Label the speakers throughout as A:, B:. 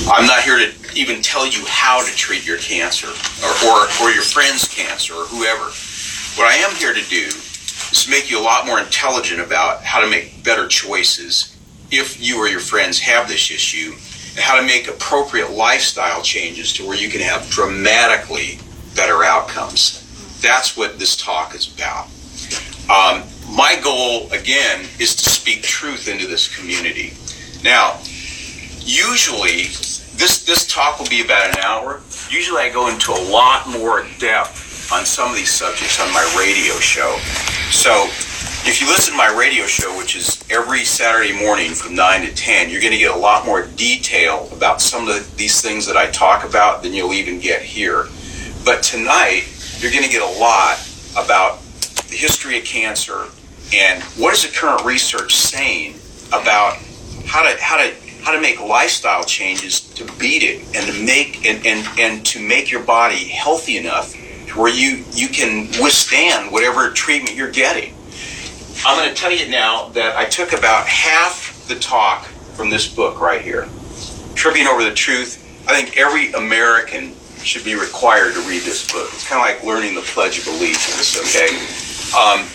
A: I'm not here to even tell you how to treat your cancer or your friend's cancer or whoever. What I am here to do is to make you a lot more intelligent about how to make better choices if you or your friends have this issue, and how to make appropriate lifestyle changes to where you can have dramatically better outcomes. That's what this talk is about. My goal, again, is to speak truth into this community. Now, usually, this talk will be about an hour. Usually I go into a lot more depth on some of these subjects on my radio show. So if you listen to my radio show, which is every Saturday morning from 9 to 10, you're going to get a lot more detail about some of these things that I talk about than you'll even get here. But tonight, you're going to get a lot about the history of cancer and what is the current research saying about how to make lifestyle changes to beat it and to make and to make your body healthy enough to where you can withstand whatever treatment you're getting. I'm going to tell you now that I took about half the talk from this book right here, Tripping Over the Truth. I think every American should be required to read this book. It's kind of like learning the Pledge of Allegiance, okay?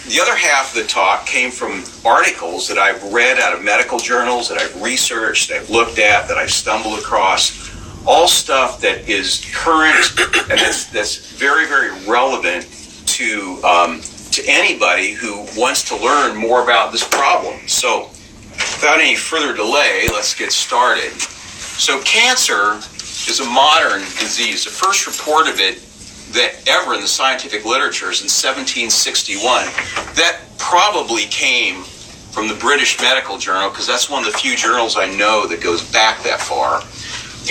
A: The other half of the talk came from articles that I've read out of medical journals, that I've researched, that I've looked at, that I've stumbled across, all stuff that is current and that's very, very relevant to anybody who wants to learn more about this problem. So without any further delay, let's get started. So cancer is a modern disease. The first report of it that ever in the scientific literature is in 1761. That probably came from the British Medical Journal, because that's one of the few journals I know that goes back that far.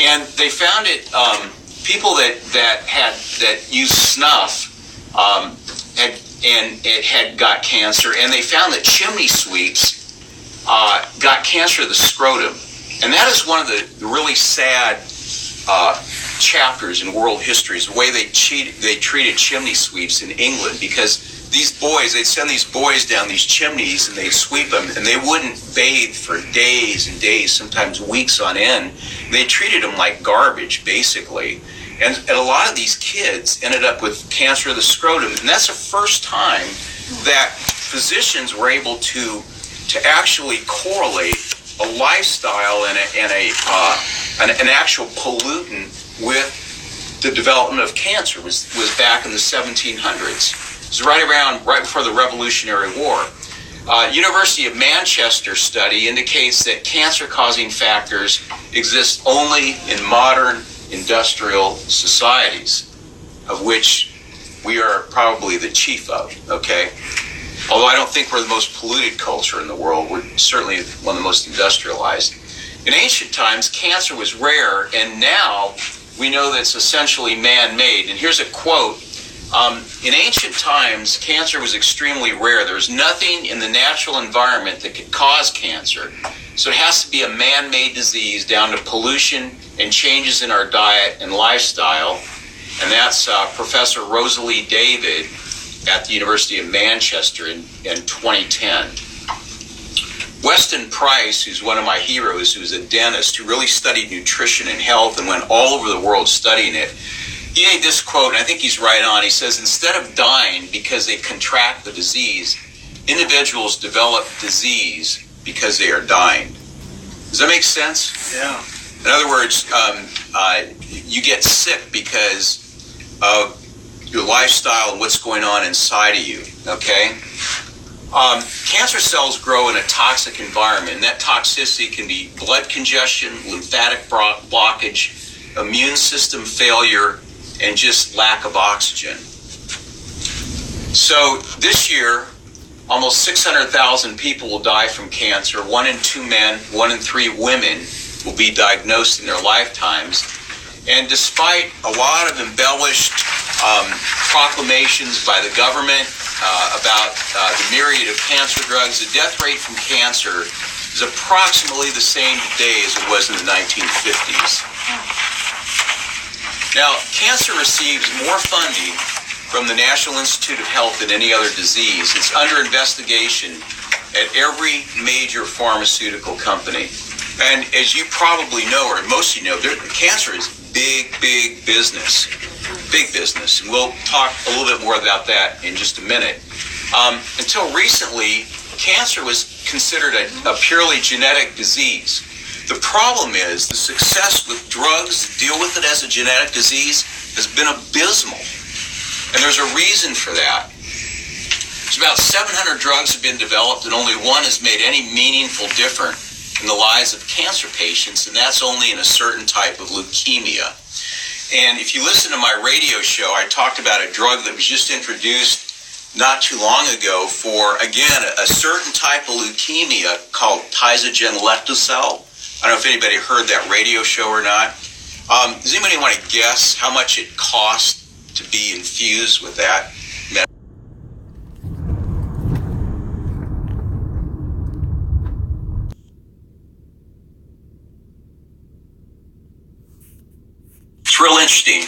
A: And they found it, people that used snuff had got cancer, and they found that chimney sweeps got cancer of the scrotum. And that is one of the really sad chapters in world history, is the way they treated chimney sweeps in England, because these boys, they'd send these boys down these chimneys and they'd sweep them, and they wouldn't bathe for days and days, sometimes weeks on end. They treated them like garbage, basically. And a lot of these kids ended up with cancer of the scrotum, and that's the first time that physicians were able to actually correlate a lifestyle and an actual pollutant with the development of cancer. Was back in the 1700s. It was right before the Revolutionary War. University of Manchester study indicates that cancer-causing factors exist only in modern industrial societies, of which we are probably the chief of, okay? Although I don't think we're the most polluted culture in the world, we're certainly one of the most industrialized. In ancient times, cancer was rare, and now we know that it's essentially man-made. And here's a quote. In ancient times, cancer was extremely rare. There was nothing in the natural environment that could cause cancer. So it has to be a man-made disease down to pollution and changes in our diet and lifestyle. And that's Professor Rosalie David at the University of Manchester in 2010. Weston Price, who's one of my heroes, who's a dentist who really studied nutrition and health and went all over the world studying it, he made this quote, and I think he's right on. He says, instead of dying because they contract the disease, individuals develop disease because they are dying. Does that make sense?
B: Yeah.
A: In other words, you get sick because of your lifestyle and what's going on inside of you, okay? Cancer cells grow in a toxic environment, and that toxicity can be blood congestion, lymphatic blockage, immune system failure, and just lack of oxygen. So this year, almost 600,000 people will die from cancer. 1 in 2 men, 1 in 3 women will be diagnosed in their lifetimes. And despite a lot of embellished proclamations by the government about the myriad of cancer drugs, the death rate from cancer is approximately the same today as it was in the 1950s. Now, cancer receives more funding from the National Institute of Health than any other disease. It's under investigation at every major pharmaceutical company. And as you probably know, or most of you know, cancer is big business. Big business. And we'll talk a little bit more about that in just a minute. Until recently, cancer was considered a purely genetic disease. The problem is the success with drugs to deal with it as a genetic disease has been abysmal. And there's a reason for that. There's about 700 drugs have been developed, and only one has made any meaningful difference in the lives of cancer patients, and that's only in a certain type of leukemia. And if you listen to my radio show, I talked about a drug that was just introduced not too long ago for, again, a certain type of leukemia called tisagenlecleucel. I don't know if anybody heard that radio show or not. Does anybody want to guess how much it costs to be infused with that? It's real interesting.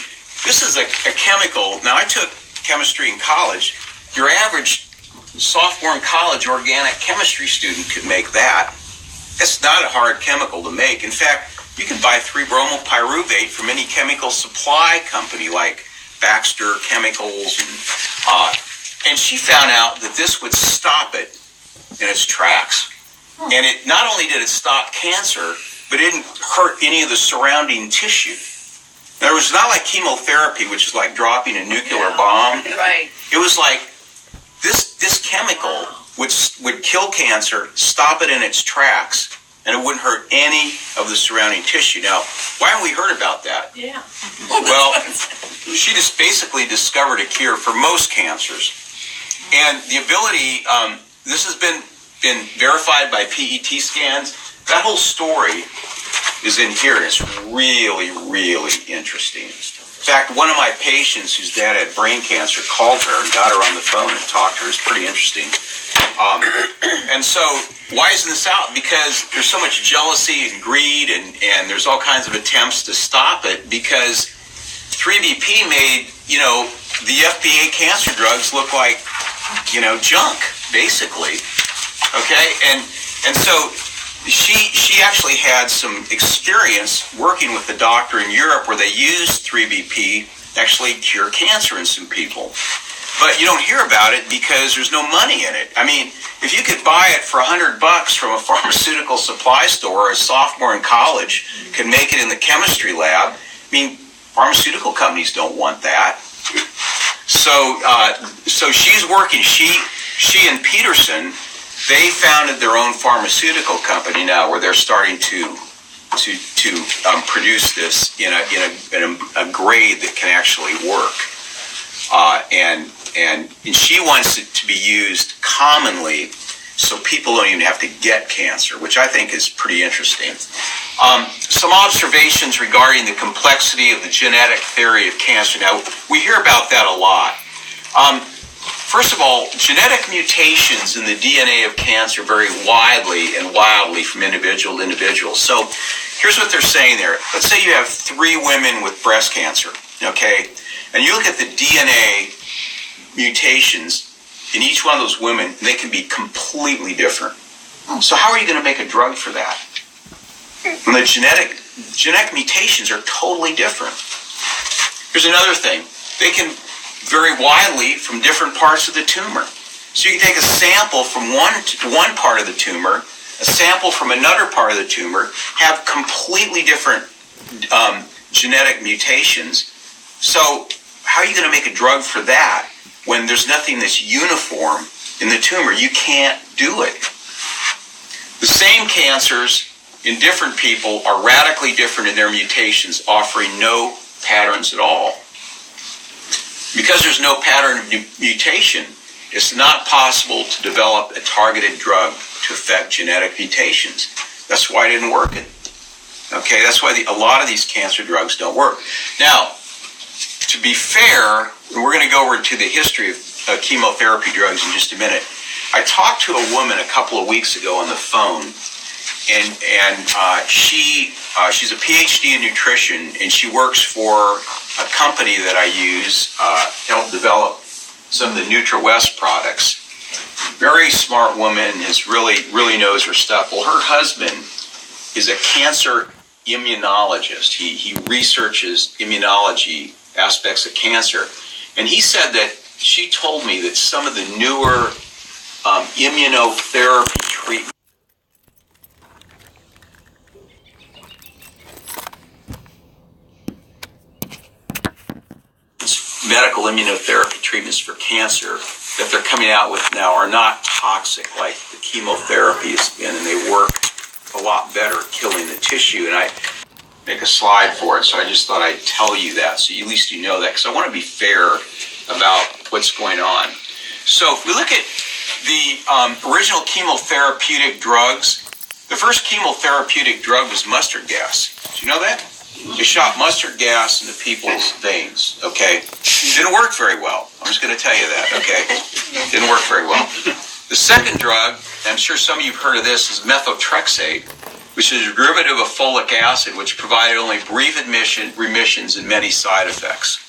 A: This is a chemical. Now, I took chemistry in college. Your average sophomore in college organic chemistry student could make that. It's not a hard chemical to make. In fact, you can buy 3-bromopyruvate from any chemical supply company like Baxter Chemicals. And she found out that this would stop it in its tracks. And it not only did it stop cancer, but it didn't hurt any of the surrounding tissue. In other words, it's not like chemotherapy, which is like dropping a nuclear bomb.
B: Right.
A: It was like this chemical would kill cancer, stop it in its tracks, and it wouldn't hurt any of the surrounding tissue. Now, why haven't we heard about that?
B: Yeah.
A: Well, she just basically discovered a cure for most cancers. And the ability, this has been verified by PET scans. That whole story is in here. It's really interesting. In fact, one of my patients whose dad had brain cancer called her and got her on the phone and talked to her. It's pretty interesting. And so, why isn't this out? Because there's so much jealousy and greed, and there's all kinds of attempts to stop it, because 3BP made, the FDA cancer drugs look like, junk, basically. Okay? And so, she actually had some experience working with a doctor in Europe where they used 3BP to actually cure cancer in some people. But you don't hear about it because there's no money in it. I mean, if you could buy it for $100 from a pharmaceutical supply store, a sophomore in college could make it in the chemistry lab. I mean, pharmaceutical companies don't want that. So she's working. She and Peterson, they founded their own pharmaceutical company now, where they're starting to produce this in a grade that can actually work. And she wants it to be used commonly so people don't even have to get cancer, which I think is pretty interesting. Some observations regarding the complexity of the genetic theory of cancer. Now, we hear about that a lot. First of all, genetic mutations in the DNA of cancer vary widely and wildly from individual to individual. So here's what they're saying there. Let's say you have 3 women with breast cancer, okay? And you look at the DNA mutations in each one of those women, and they can be completely different. So how are you going to make a drug for that? When the genetic mutations are totally different. Here's another thing. They can vary widely from different parts of the tumor. So you can take a sample from one part of the tumor, a sample from another part of the tumor, have completely different genetic mutations. So how are you going to make a drug for that when there's nothing that's uniform in the tumor? You can't do it. The same cancers in different people are radically different in their mutations, offering no patterns at all. Because there's no pattern of mutation, it's not possible to develop a targeted drug to affect genetic mutations. That's why it didn't work. Okay, that's why a lot of these cancer drugs don't work. Now, to be fair, we're going to go over to the history of chemotherapy drugs in just a minute. I talked to a woman a couple of weeks ago on the phone, and she's a PhD in nutrition, and she works for a company that I use to help develop some of the NutraWest products. Very smart woman, really knows her stuff. Well, her husband is a cancer immunologist. He researches immunology aspects of cancer. And he said that she told me that some of the newer immunotherapy treatments, medical immunotherapy treatments for cancer that they're coming out with now are not toxic like the chemotherapy has been, and they work a lot better at killing the tissue. And I make a slide for it, so I just thought I'd tell you that, so at least you know that, because I want to be fair about what's going on. So if we look at the original chemotherapeutic drugs, the first chemotherapeutic drug was mustard gas. Did you know that? They shot mustard gas into people's veins, okay? Didn't work very well. I'm just going to tell you that, okay? Didn't work very well. The second drug, I'm sure some of you have heard of this, is methotrexate, which is a derivative of folic acid, which provided only brief remissions and many side effects.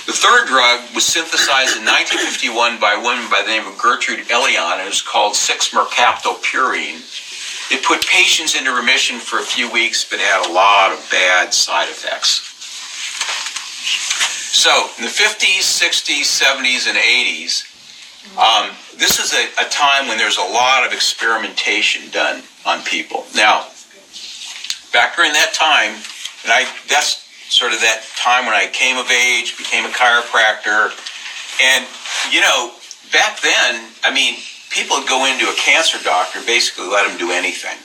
A: The third drug was synthesized in 1951 by a woman by the name of Gertrude Elion, and it was called 6-mercaptopurine. It put patients into remission for a few weeks, but had a lot of bad side effects. So, in the 50s, 60s, 70s, and 80s, this is a time when there's a lot of experimentation done on people. Now, back during that time, and that's sort of that time when I came of age, became a chiropractor, and, you know, back then, I mean, people would go into a cancer doctor, basically let them do anything.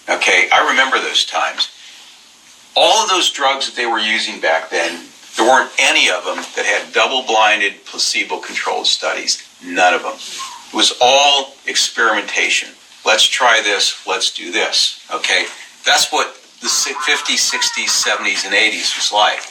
A: Okay, I remember those times. All of those drugs that they were using back then, there weren't any of them that had double-blinded, placebo-controlled studies. None of them. It was all experimentation. Let's try this, let's do this. Okay, that's what the 50s, 60s, 70s, and 80s was like.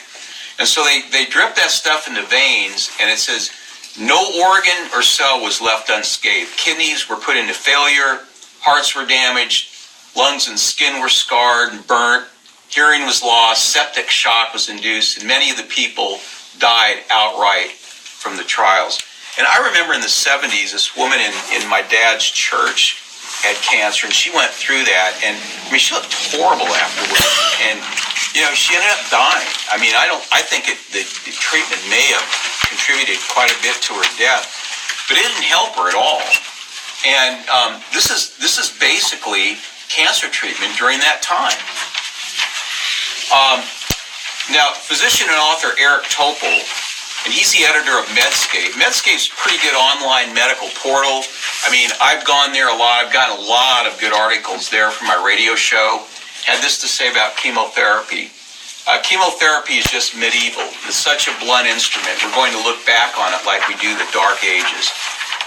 A: And so they dripped that stuff into veins, and it says, no organ or cell was left unscathed. Kidneys were put into failure, hearts were damaged, lungs and skin were scarred and burnt, hearing was lost, septic shock was induced, and many of the people died outright from the trials. And I remember in the 70s, this woman in my dad's church had cancer, and she went through that, and I mean, she looked horrible afterwards, and you know, she ended up dying. I mean, I think the treatment may have contributed quite a bit to her death, but it didn't help her at all. And this is basically cancer treatment during that time. Now, physician and author Eric Topol, and he's the editor of Medscape. Medscape's a pretty good online medical portal. I mean, I've gone there a lot. I've gotten a lot of good articles there from my radio show. Had this to say about chemotherapy. Chemotherapy is just medieval. It's such a blunt instrument. We're going to look back on it like we do the Dark Ages.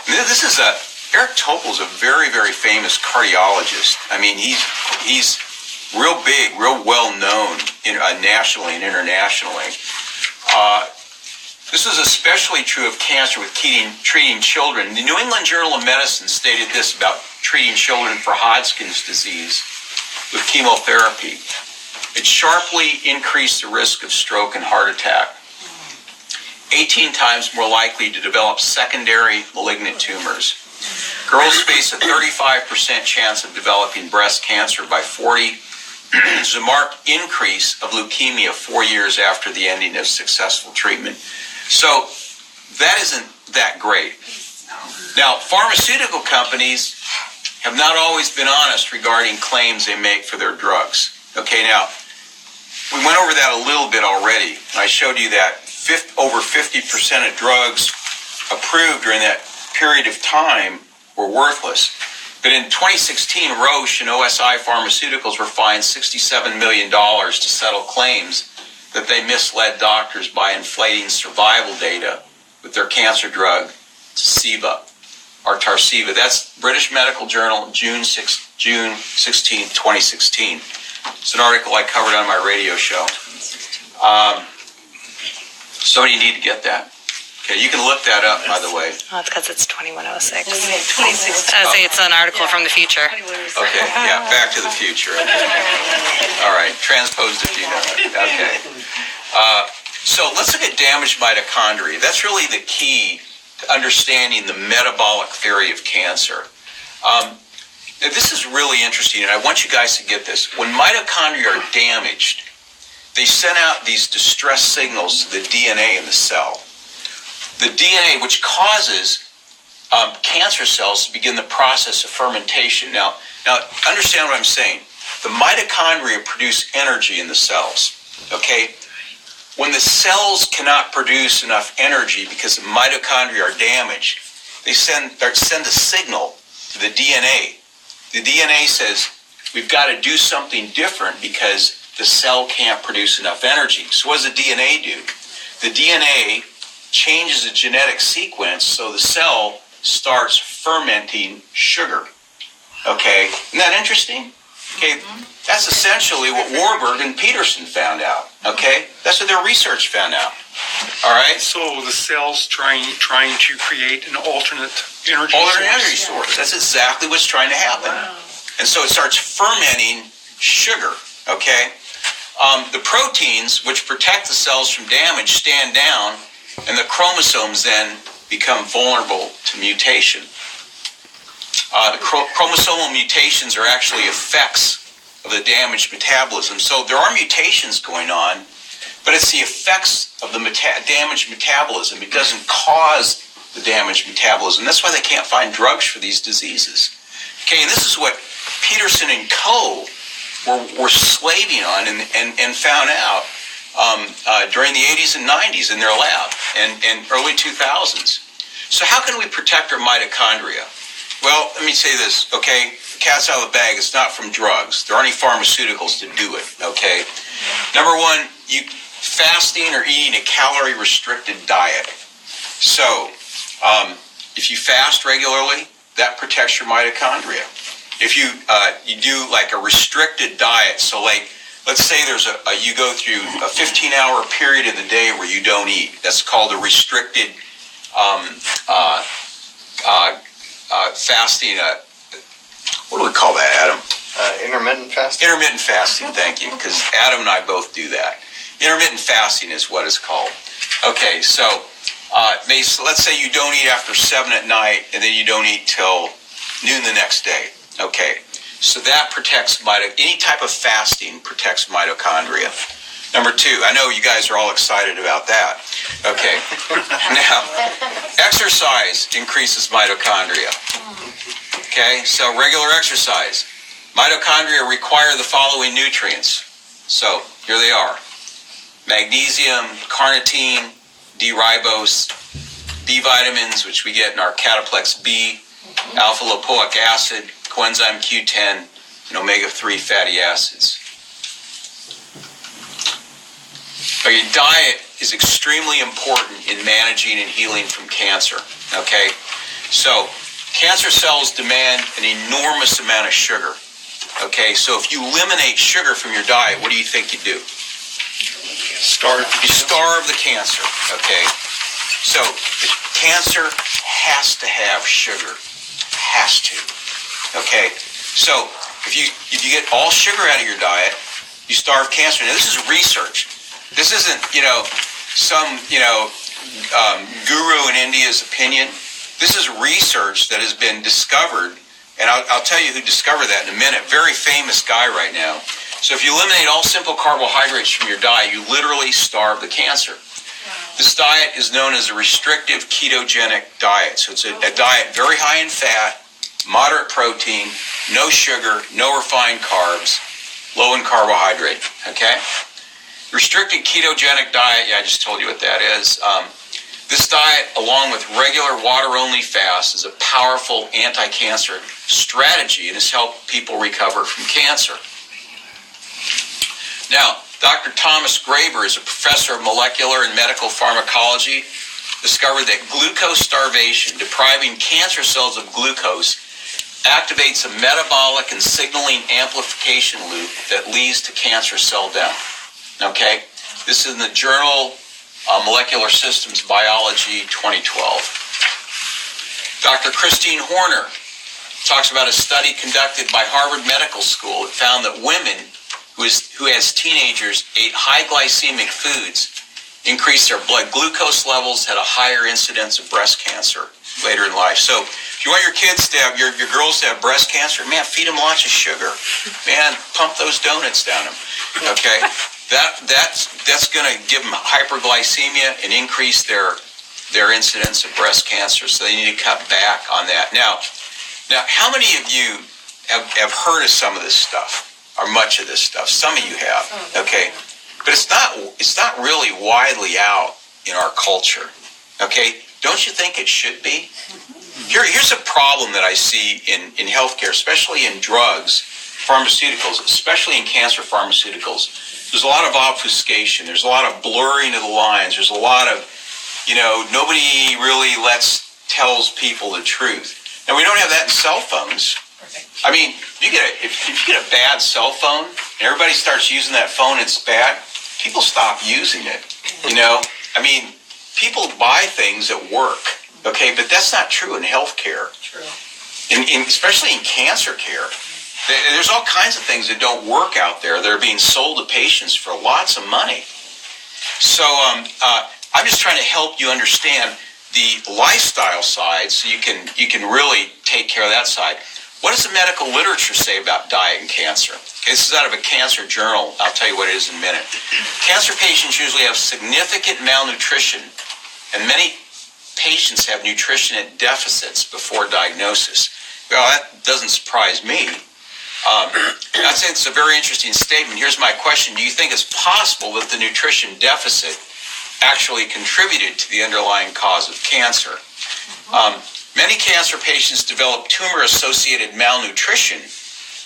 A: I mean, Eric Topol is a very, very famous cardiologist. I mean, he's real big, real well known nationally and internationally. This is especially true of cancer with treating children. The New England Journal of Medicine stated this about treating children for Hodgkin's disease with chemotherapy. It sharply increased the risk of stroke and heart attack. 18 times more likely to develop secondary malignant tumors. Girls face a 35% chance of developing breast cancer by 40. There's a marked increase of leukemia 4 years after the ending of successful treatment. So that isn't that great. Now, pharmaceutical companies have not always been honest regarding claims they make for their drugs. Okay, now, we went over that a little bit already. I showed you that over 50% of drugs approved during that period of time were worthless. But in 2016, Roche and OSI Pharmaceuticals were fined $67 million to settle claims that they misled doctors by inflating survival data with their cancer drug, Tarceva. That's British Medical Journal, June 16, 2016. It's an article I covered on my radio show. So you need to get that. Okay, you can look that up, by the way.
B: Oh, it's because it's 2106.
C: 26.
B: It's an article from the future.
A: Okay, yeah, Back to the Future. All right, transposed if you know it. Okay. So let's look at damaged mitochondria. That's really the key to understanding the metabolic theory of cancer. Now, this is really interesting, and I want you guys to get this. When mitochondria are damaged, they send out these distress signals to the DNA in the cell. The DNA, which causes cancer cells to begin the process of fermentation. Now, understand what I'm saying. The mitochondria produce energy in the cells, okay? When the cells cannot produce enough energy because the mitochondria are damaged, they send a signal to the DNA. The DNA says, we've got to do something different because the cell can't produce enough energy. So what does the DNA do? The DNA changes the genetic sequence so the cell starts fermenting sugar. Okay, isn't that interesting? Okay, that's essentially what Warburg and Peterson found out. Okay, that's what their research found out. All right.
C: So the cell's trying to create an alternate energy
A: source. That's exactly what's trying to happen.
D: Wow.
A: And so it starts fermenting sugar. Okay. The proteins which protect the cells from damage stand down, and the chromosomes then become vulnerable to mutation. The chromosomal mutations are actually effects of the damaged metabolism. So there are mutations going on, but it's the effects of the damaged metabolism. It doesn't cause the damaged metabolism. That's why they can't find drugs for these diseases. Okay, and this is what Peterson and co. were slaving on and found out during the 80s and 90s in their lab and early 2000s. So how can we protect our mitochondria? Well, let me say this, okay? Cat's out of the bag. It's not from drugs. There aren't any pharmaceuticals to do it, okay? Number one, fasting or eating a calorie-restricted diet. So, if you fast regularly, that protects your mitochondria. If you do like a restricted diet, so like, let's say you go through a 15-hour period of the day where you don't eat. That's called a restricted fasting. What do we call that, Adam?
E: Intermittent fasting?
A: Intermittent fasting, thank you, because Adam and I both do that. Intermittent fasting is what it's called. Okay, so let's say you don't eat after 7 at night, and then you don't eat till noon the next day. Okay, so that protects any type of fasting protects mitochondria. Number two, I know you guys are all excited about that. Okay, now, exercise increases mitochondria. Okay, so regular exercise. Mitochondria require the following nutrients. So here they are: magnesium, carnitine, D-ribose, B vitamins, which we get in our cataplex B, alpha-lipoic acid, coenzyme Q10, and omega-3 fatty acids. Your diet is extremely important in managing and healing from cancer. Okay, so cancer cells demand an enormous amount of sugar. Okay, so if you eliminate sugar from your diet, what do you think you do? You starve the cancer. Okay, so the cancer has to have sugar. Has to. Okay, so if you get all sugar out of your diet, you starve cancer. Now this is research. This isn't some guru in India's opinion. This is research that has been discovered, and I'll tell you who discovered that in a minute. Very famous guy right now. So if you eliminate all simple carbohydrates from your diet, you literally starve the cancer. This diet is known as a restrictive ketogenic diet. So it's a diet very high in fat, moderate protein, no sugar, no refined carbs, low in carbohydrate. Okay? Restricted ketogenic diet, I just told you what that is. This diet, along with regular water-only fast, is a powerful anti-cancer strategy and has helped people recover from cancer. Now, Dr. Thomas Graeber is a professor of molecular and medical pharmacology, discovered that glucose starvation, depriving cancer cells of glucose, activates a metabolic and signaling amplification loop that leads to cancer cell death. Okay? This is in the journal Molecular Systems Biology 2012. Dr. Christine Horner talks about a study conducted by Harvard Medical School that found that women who as teenagers ate high glycemic foods increased their blood glucose levels, had a higher incidence of breast cancer. later in life. So if you want your kids to have, your girls to have breast cancer, man, feed them lots of sugar. Man, pump those donuts down them. Okay? That's going to give them hyperglycemia and increase their incidence of breast cancer. So they need to cut back on that. Now, how many of you have heard of some of this stuff, or much of this stuff? Some of you have, okay? But it's not really widely out in our culture, okay? Don't you think it should be? Here's a problem that I see in healthcare, especially in drugs, pharmaceuticals, especially in cancer pharmaceuticals. There's a lot of obfuscation. There's a lot of blurring of the lines. There's a lot of, nobody really tells people the truth. Now, we don't have that in cell phones. I mean, if you get a bad cell phone and everybody starts using that phone, it's bad, people stop using it, I mean, people buy things that work, okay, but that's not true in healthcare. True. Especially in cancer care. There's all kinds of things that don't work out there that are being sold to patients for lots of money. So I'm just trying to help you understand the lifestyle side so you can really take care of that side. What does the medical literature say about diet and cancer? Okay, this is out of a cancer journal. I'll tell you what it is in a minute. Cancer patients usually have significant malnutrition, and many patients have nutrition deficits before diagnosis. Well, that doesn't surprise me. I'd say it's a very interesting statement. Here's my question. Do you think it's possible that the nutrition deficit actually contributed to the underlying cause of cancer? Many cancer patients develop tumor-associated malnutrition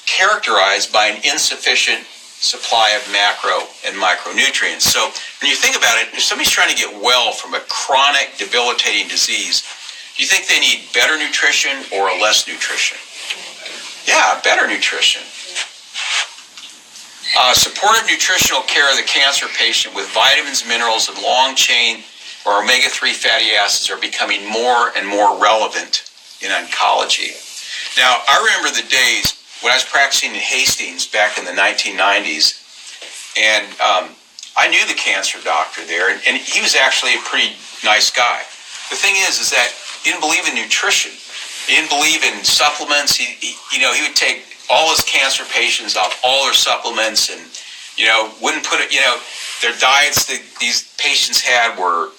A: characterized by an insufficient supply of macro and micronutrients. So when you think about it, if somebody's trying to get well from a chronic, debilitating disease, do you think they need better nutrition or less nutrition? Yeah, better nutrition. Supportive nutritional care of the cancer patient with vitamins, minerals, and long-chain or omega-3 fatty acids are becoming more and more relevant in oncology. Now, I remember the days when I was practicing in Hastings back in the 1990s, and I knew the cancer doctor there, and he was actually a pretty nice guy. The thing is that he didn't believe in nutrition. He didn't believe in supplements. He would take all his cancer patients off all their supplements, and wouldn't put it. Their diets that these patients had were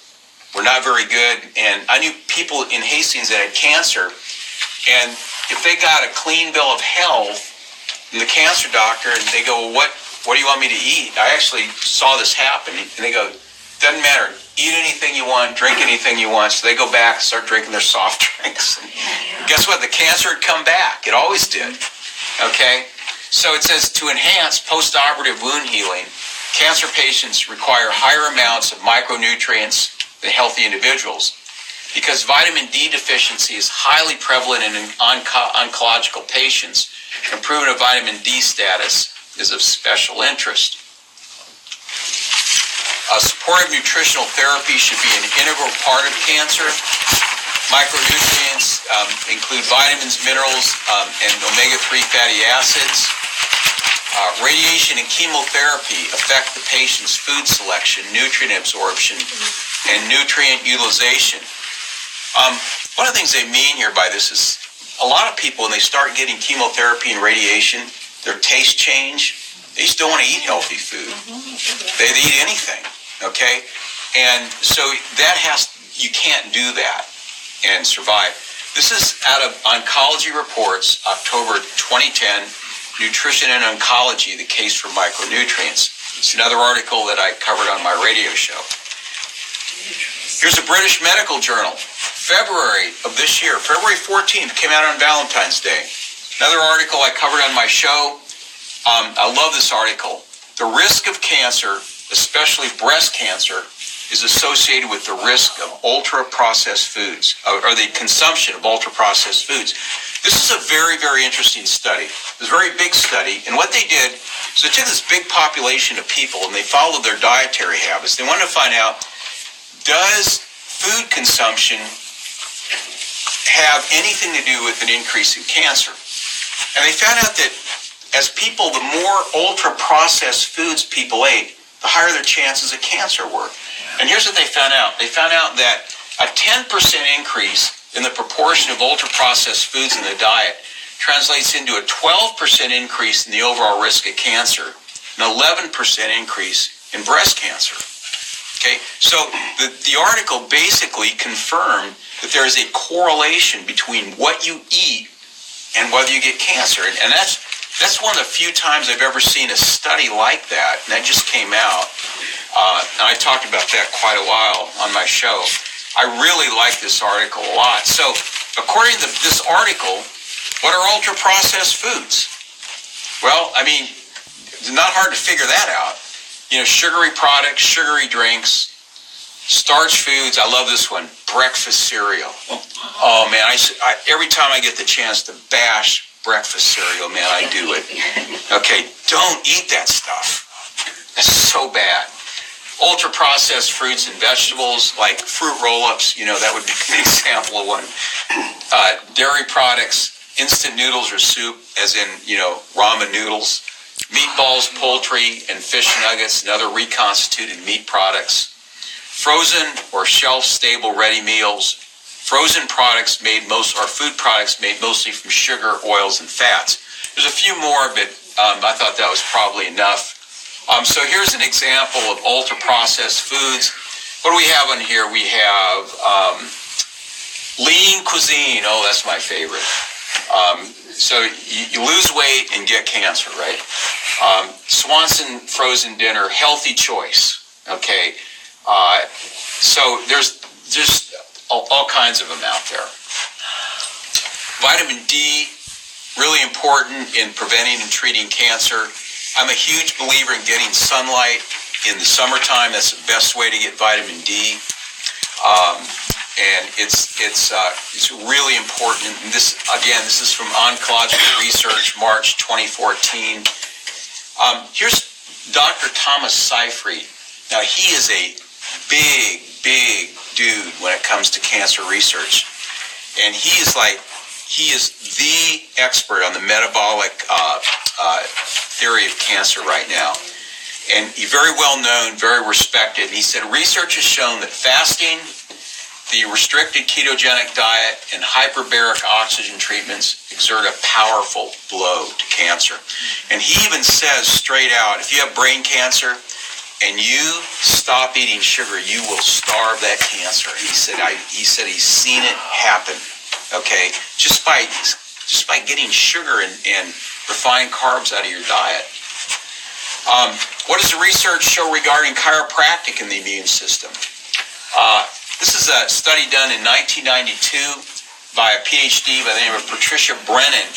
A: not very good. And I knew people in Hastings that had cancer, and if they got a clean bill of health from the cancer doctor, and they go, well, what do you want me to eat? I actually saw this happen, and they go, doesn't matter. Eat anything you want, drink anything you want. So they go back and start drinking their soft drinks. And guess what? The cancer had come back. It always did. Okay? So it says to enhance post-operative wound healing, cancer patients require higher amounts of micronutrients than healthy individuals because vitamin D deficiency is highly prevalent in oncological patients. Improvement of vitamin D status is of special interest. Supportive nutritional therapy should be an integral part of cancer. Micronutrients include vitamins, minerals, and omega-3 fatty acids. Radiation and chemotherapy affect the patient's food selection, nutrient absorption, and nutrient utilization. One of the things they mean here by this is a lot of people, when they start getting chemotherapy and radiation, their taste change. They just don't want to eat healthy food. They eat anything. Okay, and so you can't do that and survive. This is out of Oncology Reports, October 2010, Nutrition and Oncology, the Case for Micronutrients. It's another article that I covered on my radio show. Here's a British Medical Journal, February of this year, February 14th, came out on Valentine's Day. Another article I covered on my show. I love this article. The risk of cancer, especially breast cancer, is associated with the risk of ultra-processed foods, or the consumption of ultra-processed foods. This is a very, very interesting study. It was a very big study, and what they did is they took this big population of people and they followed their dietary habits. They wanted to find out, does food consumption have anything to do with an increase in cancer? And they found out that as people, the more ultra-processed foods people ate, the higher their chances of cancer were. And here's what they found out. They found out that a 10% increase in the proportion of ultra-processed foods in the diet translates into a 12% increase in the overall risk of cancer, an 11% increase in breast cancer. Okay, so the article basically confirmed that there is a correlation between what you eat and whether you get cancer. And that's one of the few times I've ever seen a study like that, and that just came out. And I talked about that quite a while on my show. I really like this article a lot. So according to this article, what are ultra-processed foods? Well, I mean, it's not hard to figure that out. You know, sugary products, sugary drinks, starch foods. I love this one, breakfast cereal. Oh, man, every time I get the chance to bash breakfast cereal, man, I do it. Okay, don't eat that stuff. It's so bad. Ultra-processed fruits and vegetables, like fruit roll-ups, you know, that would be an example of one. Dairy products, instant noodles or soup, as in, you know, ramen noodles. Meatballs, poultry, and fish nuggets and other reconstituted meat products. Frozen or shelf-stable ready meals. Frozen products are food products made mostly from sugar, oils, and fats. There's a few more, but I thought that was probably enough. So here's an example of ultra-processed foods. What do we have on here? We have lean cuisine. Oh, that's my favorite. So you lose weight and get cancer, right? Swanson frozen dinner, healthy choice. Okay. So there's just all kinds of them out there. Vitamin D, really important in preventing and treating cancer. I'm a huge believer in getting sunlight in the summertime. That's the best way to get vitamin D. And it's really important. And this is from Oncological Research, March 2014. Here's Dr. Thomas Seyfried. Now, he is a big dude when it comes to cancer research. And he is the expert on the metabolic theory of cancer right now. And he's very well known, very respected. He said research has shown that fasting, the restricted ketogenic diet, and hyperbaric oxygen treatments exert a powerful blow to cancer. And he even says straight out, if you have brain cancer and you stop eating sugar, you will starve that cancer. He said he's seen it happen. Okay, just by getting sugar and refined carbs out of your diet. What does the research show regarding chiropractic in the immune system? This is a study done in 1992 by a PhD by the name of Patricia Brennan.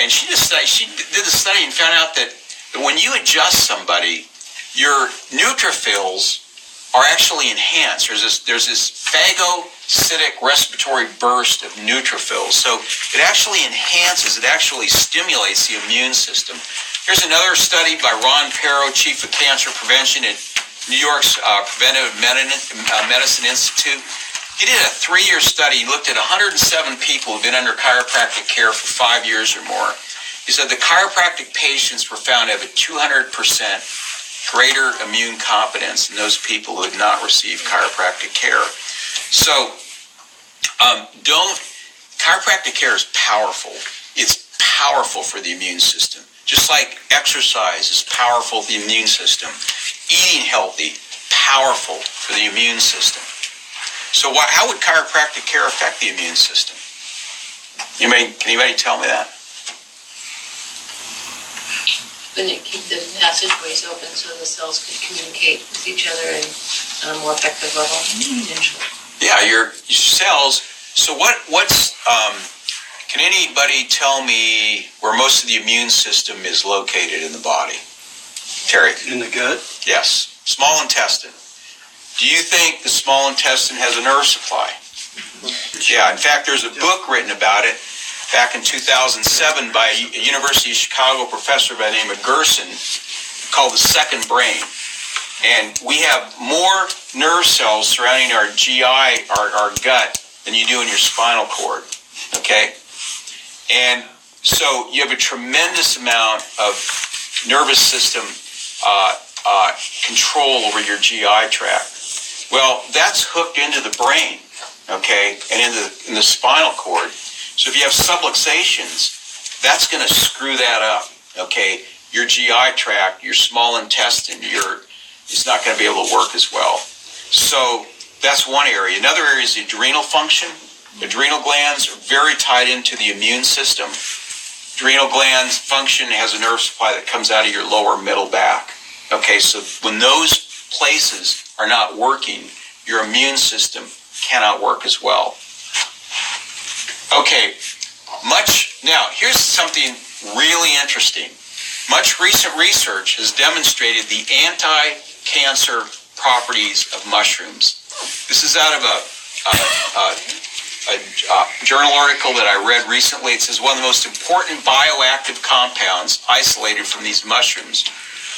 A: And she did the study and found out that when you adjust somebody, your neutrophils are actually enhanced. There's this phagocytic respiratory burst of neutrophils. So it actually enhances, it actually stimulates the immune system. Here's another study by Ron Perro, Chief of Cancer Prevention at New York's Preventive Medicine Institute. He did a 3-year study. He looked at 107 people who've been under chiropractic care for 5 years or more. He said the chiropractic patients were found to have a 200% greater immune competence than those people who had not received chiropractic care. So, chiropractic care is powerful. It's powerful for the immune system. Just like exercise is powerful for the immune system. Eating healthy, powerful for the immune system. So how would chiropractic care affect the immune system? Can anybody tell me that?
D: Wouldn't it keep the passageways open so the cells could communicate with each other on a more effective level?
A: Yeah, your cells. So can anybody tell me where most of the immune system is located in the body? Terry?
F: In the gut?
A: Yes. Small intestine. Do you think the small intestine has a nerve supply? Yeah, in fact, there's a book written about it back in 2007 by a University of Chicago professor by the name of Gerson called The Second Brain. And we have more nerve cells surrounding our GI, our gut, than you do in your spinal cord. Okay? And so you have a tremendous amount of nervous system control over your GI tract. Well, that's hooked into the brain. okay, and in the spinal cord. So if you have subluxations, that's going to screw that up, okay? Your GI tract, your small intestine, it's not going to be able to work as well. So that's one area. Another area is the adrenal function. Adrenal glands are very tied into the immune system. Adrenal glands function has a nerve supply that comes out of your lower middle back. Okay, so when those places are not working, your immune system cannot work as well. Okay, now here's something really interesting. Much recent research has demonstrated the anti-cancer properties of mushrooms. This is out of a journal article that I read recently. It says one of the most important bioactive compounds isolated from these mushrooms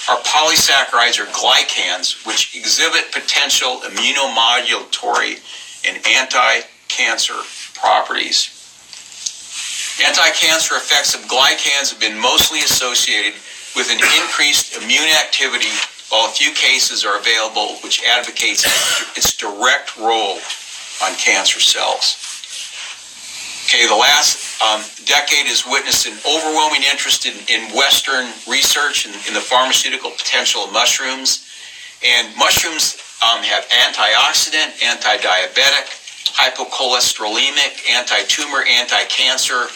A: are polysaccharides or glycans, which exhibit potential immunomodulatory and anti-cancer properties. Anti-cancer effects of glycans have been mostly associated with an increased immune activity, while a few cases are available which advocates its direct role on cancer cells. Okay, the last decade has witnessed an overwhelming interest in Western research and in the pharmaceutical potential of mushrooms. And mushrooms have antioxidant, anti-diabetic, hypocholesterolemic, anti-tumor, anti-cancer,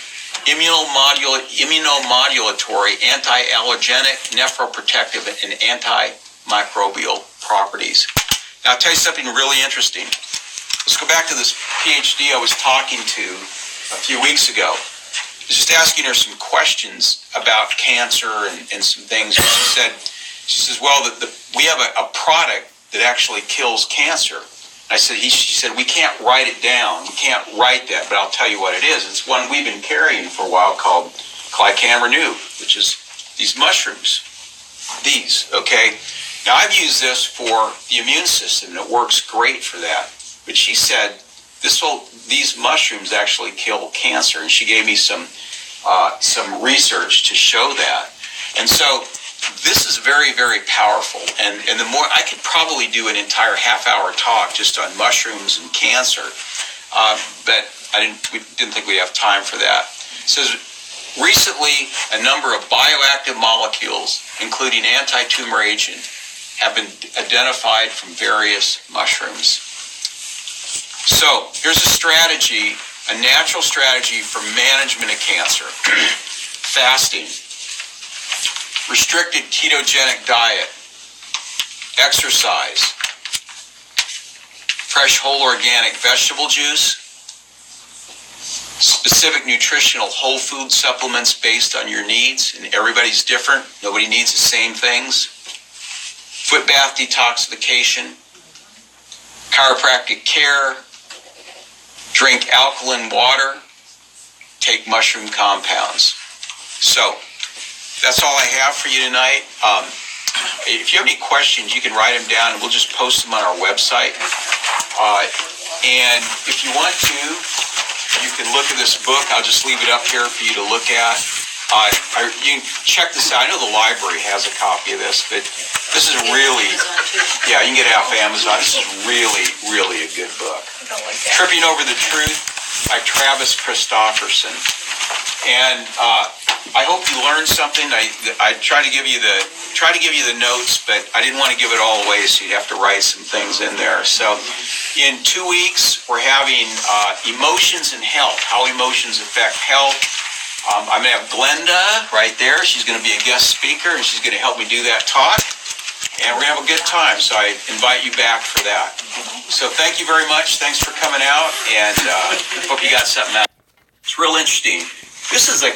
A: immunomodulatory, anti-allergenic, nephroprotective, and antimicrobial properties. Now I'll tell you something really interesting. Let's go back to this PhD I was talking to a few weeks ago. I was just asking her some questions about cancer and some things. She says, well, we have a product that actually kills cancer. She said, we can't write it down. We can't write that, but I'll tell you what it is. It's one we've been carrying for a while called Glycan Renew, which is these mushrooms. These, okay? Now, I've used this for the immune system, and it works great for that. But she said, these mushrooms actually kill cancer, and she gave me some research to show that. And so this is very, very powerful. And the more, I could probably do an entire half-hour talk just on mushrooms and cancer, but we didn't think we'd have time for that. It says, recently, a number of bioactive molecules, including anti-tumor agent, have been identified from various mushrooms. So here's a strategy, a natural strategy for management of cancer. Fasting, restricted ketogenic diet, exercise, fresh whole organic vegetable juice, specific nutritional whole food supplements based on your needs, and everybody's different. Nobody needs the same things. Foot bath detoxification, chiropractic care, drink alkaline water, take mushroom compounds. So that's all I have for you tonight. If you have any questions, you can write them down and we'll just post them on our website. And if you want to, you can look at this book. I'll just leave it up here for you to look at. You can check this out. I know the library has a copy of this, but this is really, yeah, you can get it off Amazon. This is really, really a good book. Tripping Over the Truth by Travis Christofferson. And I hope you learned something. I try to give you the notes, but I didn't want to give it all away, so you'd have to write some things in there. So in 2 weeks, we're having emotions and health, how emotions affect health. I'm going to have Glenda right there. She's going to be a guest speaker, and she's going to help me do that talk. And we're going to have a good time, so I invite you back for that. So thank you very much. Thanks for coming out, and hope you got something out. It's real interesting. This is a